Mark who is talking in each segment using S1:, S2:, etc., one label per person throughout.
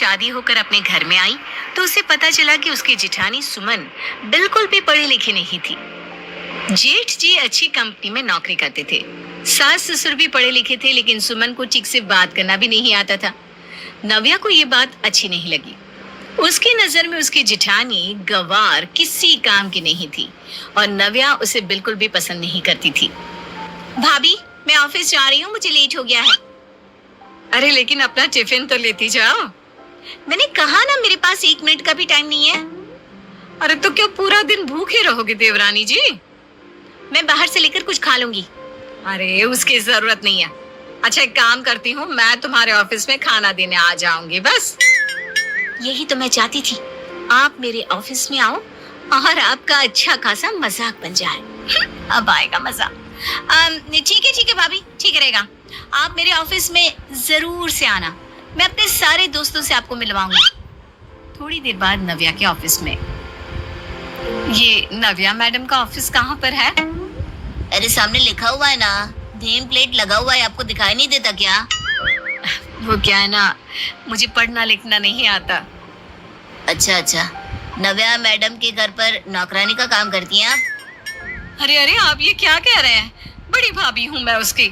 S1: शादी होकर अपने घर में आई तो उसे पता चला कि उसकी जिठानी सुमन बिल्कुल भी पढ़ी लिखी नहीं थी। जेठ जी अच्छी कंपनी में नौकरी करते थे। सास ससुर भी पढ़े लिखे थे, लेकिन सुमन को ठीक से बात करना भी नहीं आता था। नव्या को ये बात अच्छी नहीं लगी। उसकी नजर में उसकी जिठानी गवार किसी काम की नहीं थी और नव्या उसे बिल्कुल भी पसंद नहीं करती थी। भाभी, मैं ऑफिस जा रही हूँ, मुझे लेट हो गया है। अरे लेकिन अपना टिफिन तो लेती जाओ। मैंने कहा ना, मेरे पास 1 मिनट का भी टाइम नहीं है। अरे तो क्यों पूरा दिन भूखे रहोगे देवरानी जी? मैं बाहर से लेकर कुछ खा लूंगी। अरे उसकी जरूरत नहीं है। अच्छा एक काम करती हूँ, मैं तुम्हारे ऑफिस में खाना देने आ जाऊंगी बस। यही तो मैं चाहती थी, आप मेरे ऑफिस में आओ और आपका अच्छा खासा मजाक बन जाए। अब आएगा मजा। ठीक है भाभी, ठीक रहेगा। आप मेरे ऑफिस में जरूर से आना, मैं अपने सारे दोस्तों से आपको मिलवाऊंगी। थोड़ी देर बाद नव्या के ऑफिस में। ये नव्या मैडम का ऑफिस कहाँ पर है?
S2: अरे सामने लिखा हुआ है ना, नेम प्लेट लगा हुआ है, आपको दिखाई नहीं देता क्या?
S1: वो क्या है ना, मुझे पढ़ना लिखना नहीं आता।
S2: अच्छा, नव्या मैडम के घर पर नौकरानी का काम करती हैं आप?
S1: अरे आप ये क्या कह रहे हैं? बड़ी भाभी हूँ मैं उसकी।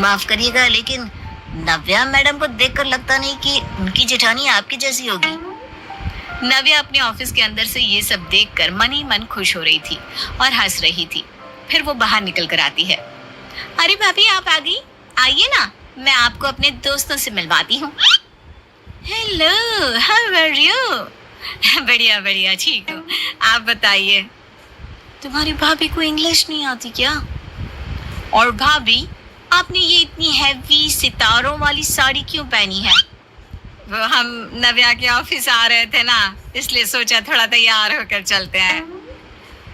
S2: माफ करिएगा, लेकिन नव्या मैडम को देखकर लगता नहीं कि उनकी जेठानी आपकी जैसी होगी।
S1: नव्या अपने ऑफिस के अंदर से ये सब देखकर मन ही मन खुश हो रही थी और हंस रही थी। फिर वो बाहर निकल कर आती है। अरे भाभी, आप आ गई? आइए ना, मैं आपको अपने दोस्तों से मिलवाती हूँ। Hello, how are you? बढ़िया, ठीक हूँ। आप बताइए, तुम्हारी भाभी को इंग्लिश नहीं आती क्या? और भाभी, आपने ये इतनी हैवी सितारों वाली साड़ी क्यों पहनी है? वो हम नव्या के ऑफिस आ रहे थे ना, इसलिए सोचा थोड़ा तैयार होकर चलते हैं।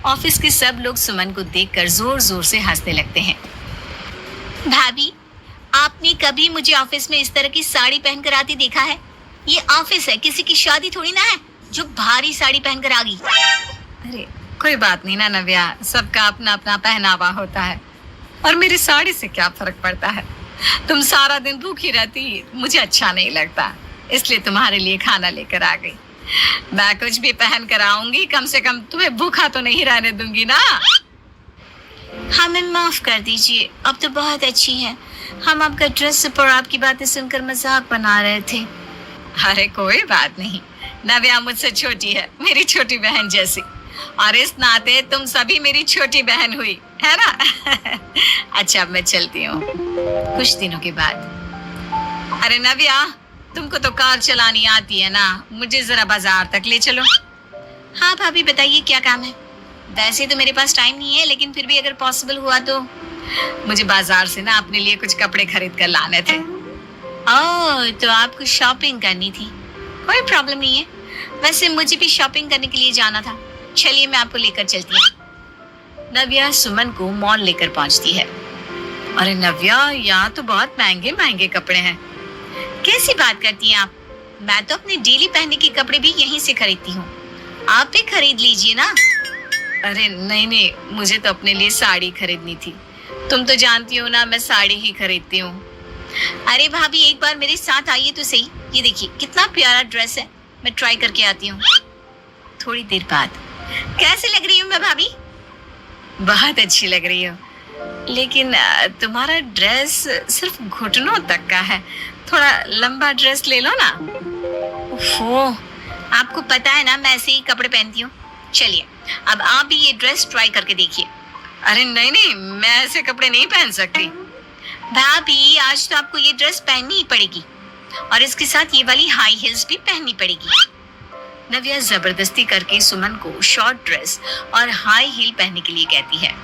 S1: ऑफिस के सब लोग सुमन को देखकर जोर जोर से हंसने लगते हैं। भाभी, आपने कभी मुझे ऑफिस में इस तरह की साड़ी पहनकर आती देखा है? ये ऑफिस है, किसी की शादी थोड़ी ना है जो भारी साड़ी पहनकर आ गई। अरे कोई बात नहीं ना नव्या, सबका अपना अपना पहनावा होता है और मेरी साड़ी से क्या फर्क पड़ता है? तुम सारा दिन भूखी रहती, मुझे अच्छा नहीं लगता, इसलिए तुम्हारे लिए खाना लेकर आ गई। मैं कुछ भी पहन कर आऊंगी, कम से कम तुम्हें भूखा तो नहीं रहने दूंगी ना। हमें माफ कर दीजिए, अब तो बहुत अच्छी है। हम आपका ड्रेस और आपकी बातें सुनकर मजाक बना रहे थे। अरे कोई बात नहीं, नव्या मुझसे छोटी है, मेरी छोटी बहन जैसी, और इस नाते तुम सभी मेरी छोटी बहन हुई है ना। अच्छा अब मैं चलती हूँ। कुछ दिनों के बाद। अरे नव्या, तुमको तो कार चलानी आती है ना, मुझे जरा बाजार तक ले चलो। हाँ भाभी, बताइए क्या काम है? वैसे तो मेरे पास टाइम नहीं है, लेकिन फिर भी अगर पॉसिबल हुआ तो मुझे बाजार से ना अपने लिए कुछ कपड़े खरीद कर लाने थे। ओह, तो आपको शॉपिंग करनी थी? कोई प्रॉब्लम नहीं है, वैसे मुझे भी शॉपिंग करने के लिए जाना था। चलिए मैं आपको लेकर चलती हूँ। नव्या सुमन को मॉल लेकर पहुंचती है। अरे नव्या, यहाँ तो बहुत महंगे महंगे कपड़े हैं। कैसी बात करती हैं आप? मैं तो अपने डेली पहनने के कपड़े भी यहीं से खरीदती हूँ, आप भी खरीद लीजिए ना। अरे नहीं, मुझे तो अपने लिए साड़ी खरीदनी थी। तुम तो जानती हो ना, मैं साड़ी ही खरीदती हूँ। अरे भाभी, एक बार मेरे साथ आइए तो सही। ये देखिए कितना प्यारा ड्रेस है, मैं ट्राई करके आती हूँ। थोड़ी देर बाद। कैसे लग रही हूँ मैं भाभी? बहुत अच्छी लग रही हो, लेकिन तुम्हारा ड्रेस सिर्फ घुटनों तक का है, थोड़ा लंबा ड्रेस ले लो ना। ओहो, आपको पता है ना मैं ऐसे ही कपड़े पहनती हूँ। चलिए अब आप भी ये ड्रेस ट्राई करके देखिए। अरे नहीं, मैं ऐसे कपड़े नहीं पहन सकती। भाभी, आज तो आपको ये ड्रेस पहननी ही पड़ेगी और इसके साथ ये वाली हाई हील्स भी पहननी पड़ेगी। नव्या जबरदस्ती करके सुमन को शॉर्ट ड्रेस और हाई हील पहनने के लिए कहती है।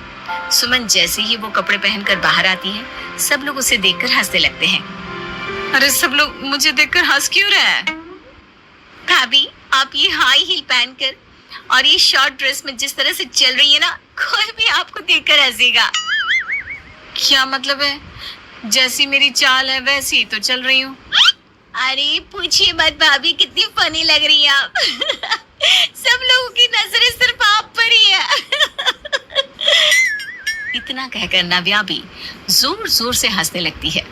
S1: सुमन जैसे ही वो कपड़े पहनकर बाहर आती है, सब लोग उसे देखकर हंसने लगते हैं। अरे सब लोग मुझे देखकर हंस क्यों रहे हैं? भाभी, आप ये हाई हील पहनकर और ये शॉर्ट ड्रेस में जिस तरह से चल रही है ना, कोई भी आपको देखकर हंसेगा। क्या मतलब है? जैसी मेरी चाल है वैसी ही तो चल रही हूँ। अरे पूछिए मत भाभी, कितनी फनी लग रही है आप। सब लोगों की नजरें सिर्फ आप पर ही है। इतना कहकर नव्या भी जोर जोर से हंसने लगती है।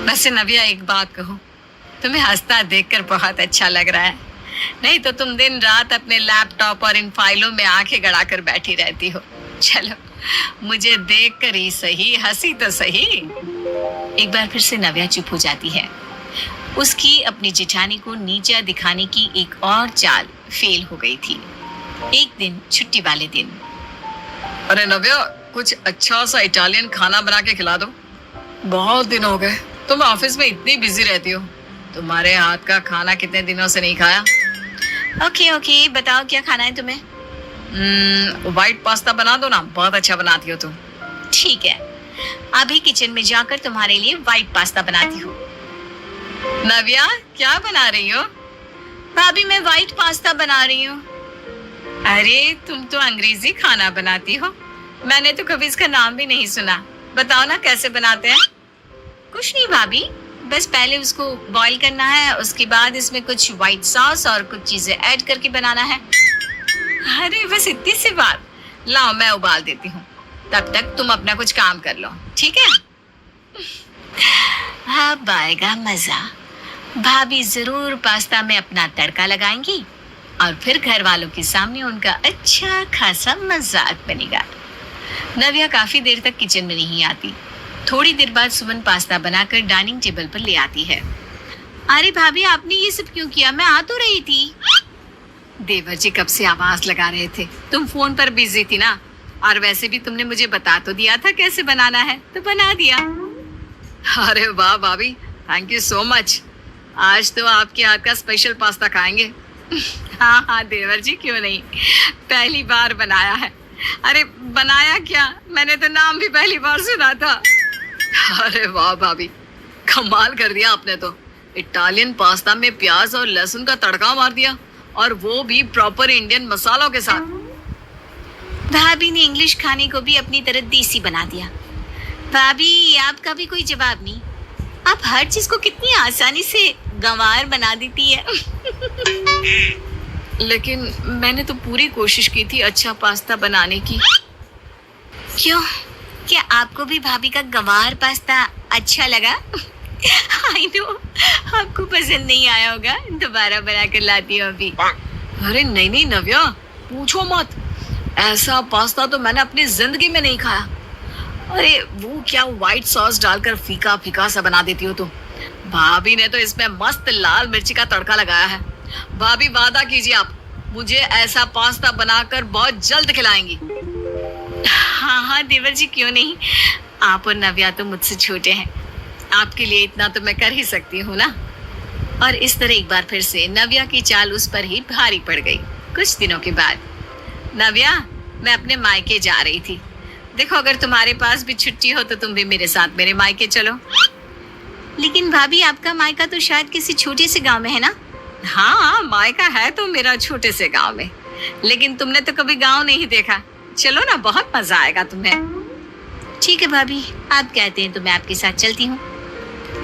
S1: वैसे नव्या, एक बात कहूँ, तुम्हें हंसता देखकर बहुत अच्छा लग रहा है। नहीं तो तुम दिन रात अपने लैपटॉप और इन फाइलों में आंखें गड़ाकर बैठी रहती हो। चलो, मुझे देखकर ही सही, हंसी तो सही। एक बार फिर से नव्या चुप हो जाती है। उसकी अपनी जेठानी को नीचा दिखाने की एक और चाल फेल हो गई थी। एक दिन छुट्टी वाले दिन,
S3: अरे नव्या, कुछ अच्छा सा इटालियन खाना बना के खिला दो। बहुत दिन हो गए, तुम ऑफिस में इतनी बिजी रहती हो। तुम्हारे हाथ का खाना कितने दिनों से नहीं खाया।
S1: ओके ओके, बताओ क्या खाना है तुम्हें?
S3: व्हाइट पास्ता बना दो ना, बहुत अच्छा बनाती हो तुम।
S1: ठीक है, अभी किचन में जाकर तुम्हारे लिए व्हाइट पास्ता बनाती हूँ।
S3: नव्या, क्या बना रही हो?
S1: भाभी, मैं व्हाइट पास्ता बना रही हूँ।
S3: अरे तुम तो अंग्रेजी खाना बनाती हो, मैंने तो कभी इसका नाम भी नहीं सुना। बताओ ना कैसे बनाते हैं।
S1: कुछ नहीं भाभी, बस पहले उसको बॉईल करना है, उसके बाद इसमें कुछ व्हाइट सॉस और कुछ चीजें ऐड करके बनाना है।
S3: अरे बस इतनी सी बात। लाओ मैं उबाल देती हूँ, तब तक तुम अपना कुछ काम कर लो, ठीक है?
S1: अब आएगा मजा। भाभी जरूर पास्ता में अपना तड़का लगाएंगी और फिर घर वालों के सामने उनका अच्छा खासा मजाक बनेगा। नव्या काफी देर तक किचन में नहीं आती। थोड़ी देर बाद सुमन पास्ता बनाकर डाइनिंग टेबल पर ले आती है। अरे भाभी, आपने ये सब क्यों किया? मैं आ तो रही थी।
S3: देवर जी कब से आवाज लगा रहे थे, तुम फोन पर बिजी थी ना। और वैसे भी तुमने मुझे बता तो दिया था कैसे बनाना है, तो बना दिया। अरे वाह भाभी, थैंक यू सो मच। आज तो आपके हाथ का स्पेशल पास्ता खाएंगे। हाँ हाँ देवर जी, क्यों नहीं, पहली बार बनाया है। अरे बनाया क्या, मैंने तो नाम भी पहली बार सुना था। अरे वाह भाभी, कमाल कर दिया आपने तो। इटालियन पास्ता में प्याज और लहसुन का तड़का मार दिया, और वो भी प्रॉपर इंडियन मसालों के साथ।
S1: भाभी ने इंग्लिश खाने को भी अपनी तरह देसी बना दिया। भाभी, आपका भी कोई जवाब नहीं। आप हर चीज को कितनी आसानी से गंवार बना देती है।
S3: लेकिन मैंने तो पूरी कोशिश की थी अच्छा पास्ता बनाने की।
S1: क्यों, क्या आपको भी भाभी का गंवार पास्ता अच्छा लगा? आई नो, आपको पसंद नहीं आया होगा, दोबारा बना कर लाती हूँ अभी।
S3: अरे नहीं नहीं नव्या, पूछो मत। ऐसा पास्ता तो मैंने अपनी जिंदगी में नहीं खाया। अरे वो क्या व्हाइट सॉस डालकर फीका फीका सा बना देती हो तुम। भाभी ने तो इसमें मस्त लाल मिर्ची का तड़का लगाया है। भाभी वादा कीजिए, आप मुझे ऐसा पास्ता बनाकर बहुत जल्द खिलाएंगी।
S1: हाँ हाँ देवर जी, क्यों नहीं। आप और नव्या तो मुझसे छोटे हैं, आपके लिए इतना तो मैं कर ही सकती हूँ ना। और इस तरह एक बार फिर से नव्या की चाल उस पर ही भारी पड़ गई। कुछ दिनों के बाद, नव्या, मैं अपने मायके जा रही थी। देखो, अगर तुम्हारे पास भी छुट्टी हो तो तुम भी मेरे साथ मेरे मायके चलो। लेकिन भाभी, आपका मायका तो शायद किसी छोटे से गांव में है ना?
S3: हाँ, मायका है तो मेरा छोटे से गांव में, लेकिन तुमने तो कभी गांव नहीं देखा। चलो ना, बहुत मजा आएगा तुम्हें।
S1: ठीक है भाभी, आप कहते हैं तो मैं आपके साथ चलती हूँ।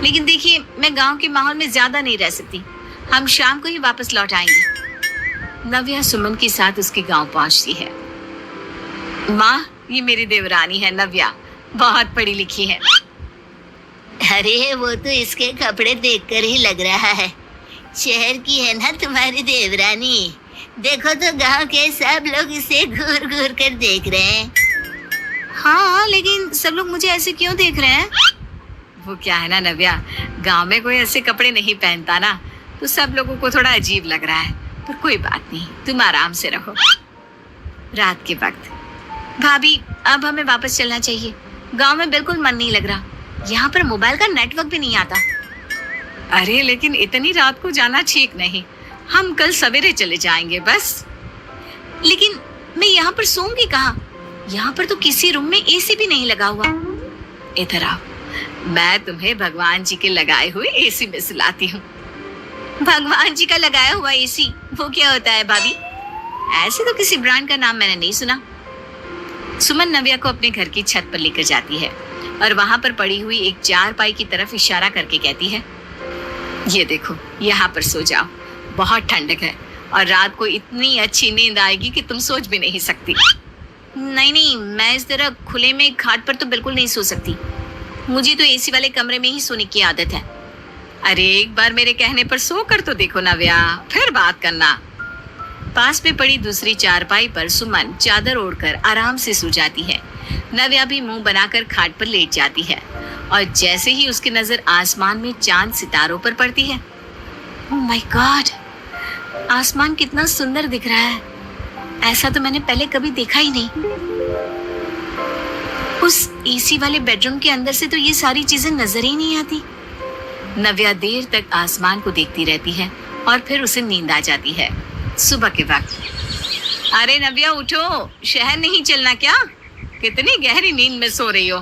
S1: लेकिन देखिए, मैं गांव के माहौल में ज्यादा नहीं रह सकती। हम शाम को ही वापस लौट आएंगे। नव्या सुमन के साथ उसके गांव पहुंचती है। माँ, ये मेरी देवरानी है नव्या, बहुत पढ़ी लिखी है।
S2: अरे वो तो इसके कपड़े देखकर ही लग रहा है शहर की है ना तुम्हारी देवरानी। देखो तो गांव के सब लोग इसे घूर घूर कर देख रहे हैं।
S1: हाँ, लेकिन सब लोग मुझे ऐसे क्यों देख रहे हैं?
S3: वो क्या है ना नव्या, गांव में कोई ऐसे कपड़े नहीं पहनता ना, तो सब लोगों को थोड़ा अजीब लग रहा है। पर कोई बात नहीं, तुम आराम से रहो।
S1: रात के वक्त, भाभी अब हमें वापस चलना चाहिए। गांव में बिल्कुल मन नहीं लग रहा। यहाँ पर मोबाइल का नेटवर्क भी नहीं आता।
S3: अरे लेकिन इतनी रात को जाना ठीक नहीं, हम कल सवेरे चले जाएंगे बस।
S1: लेकिन मैं यहाँ पर सोऊंगी कहाँ? यहाँ पर तो किसी रूम में एसी भी नहीं लगा हुआ।
S3: इधर आओ, मैं तुम्हें भगवान जी के लगाए हुए एसी में सुलाती हूँ।
S1: भगवान जी का लगाया हुआ एसी, वो क्या होता है भाभी? ऐसे तो किसी ब्रांड का नाम मैंने नहीं सुना। सुमन नव्या को अपने घर की छत पर लेकर जाती है और वहां पर पड़ी हुई एक चारपाई की तरफ इशारा करके कहती है, ये देखो, यहाँ पर सो जाओ। बहुत ठंडक है और रात को इतनी अच्छी नींद आएगी कि तुम सोच भी नहीं सकती। नहीं नहीं, मैं इस तरह खुले में खाट पर तो बिल्कुल नहीं सो सकती। मुझे तो एसी वाले कमरे में ही सोने की आदत है।
S3: अरे एक बार मेरे कहने पर सो कर तो देखो नव्या, फिर बात करना। पास में पड़ी दूसरी चारपाई पर सुमन चादर ओढ़कर आराम से सो जाती है। नव्या भी मुंह बनाकर खाट पर लेट जाती है और जैसे ही उसकी नजर आसमान में चांद सितारों पर पड़ती है, ओह माय गॉड, आसमान कितना सुंदर दिख रहा है। ऐसा तो मैंने पहले कभी देखा ही नहीं। उस एसी वाले बेडरूम के अंदर से तो ये सारी चीजें नजर ही नहीं आती। नव्या देर तक आसमान को देखती रहती है और फिर उसे नींद आ जाती है। सुबह के वक्त, अरे नव्या उठो, शहर नहीं चलना क्या? कितनी गहरी नींद में सो रही हो।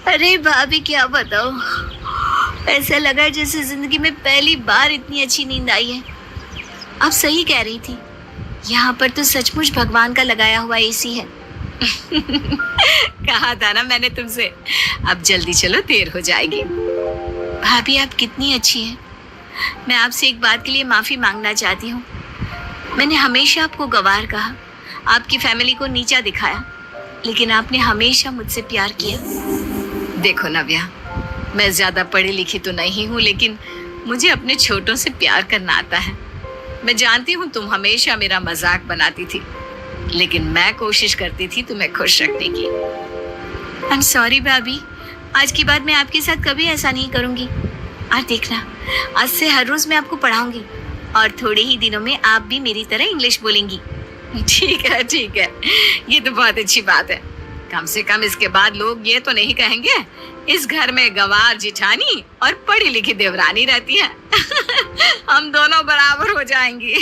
S2: अरे भाभी क्या बताओ, ऐसा लगा जैसे जिंदगी में पहली बार इतनी अच्छी नींद आई है।
S1: आप सही कह रही थी, यहाँ पर तो सचमुच भगवान का लगाया हुआ एसी है।
S3: कहा था ना मैंने तुमसे। अब जल्दी चलो, देर हो जाएगी।
S1: भाभी आप कितनी अच्छी हैं। मैं आपसे एक बात के लिए माफी मांगना चाहती हूँ। मैंने हमेशा आपको गवार कहा, आपकी फैमिली को नीचा दिखाया, लेकिन आपने हमेशा मुझसे प्यार किया।
S3: देखो नव्या, मैं ज्यादा पढ़ी लिखी तो नहीं हूँ, लेकिन मुझे अपने छोटों से प्यार करना आता है। मैं जानती हूँ तुम हमेशा मेरा मजाक बनाती थी, लेकिन मैं कोशिश करती थी तुम्हें खुश रखने की।
S1: आई एम सॉरी भाभी, आज के बाद मैं आपके साथ कभी ऐसा नहीं करूंगी। और देखना, आज से हर रोज मैं आपको पढ़ाऊंगी और थोड़े ही दिनों में आप भी मेरी तरह इंग्लिश बोलेंगी।
S3: ठीक है, ठीक है, ये तो बहुत अच्छी बात है। कम से कम इसके बाद लोग ये तो नहीं कहेंगे इस घर में गवार जिठानी और पढ़ी लिखी देवरानी रहती है। हम दोनों बराबर हो जाएंगी।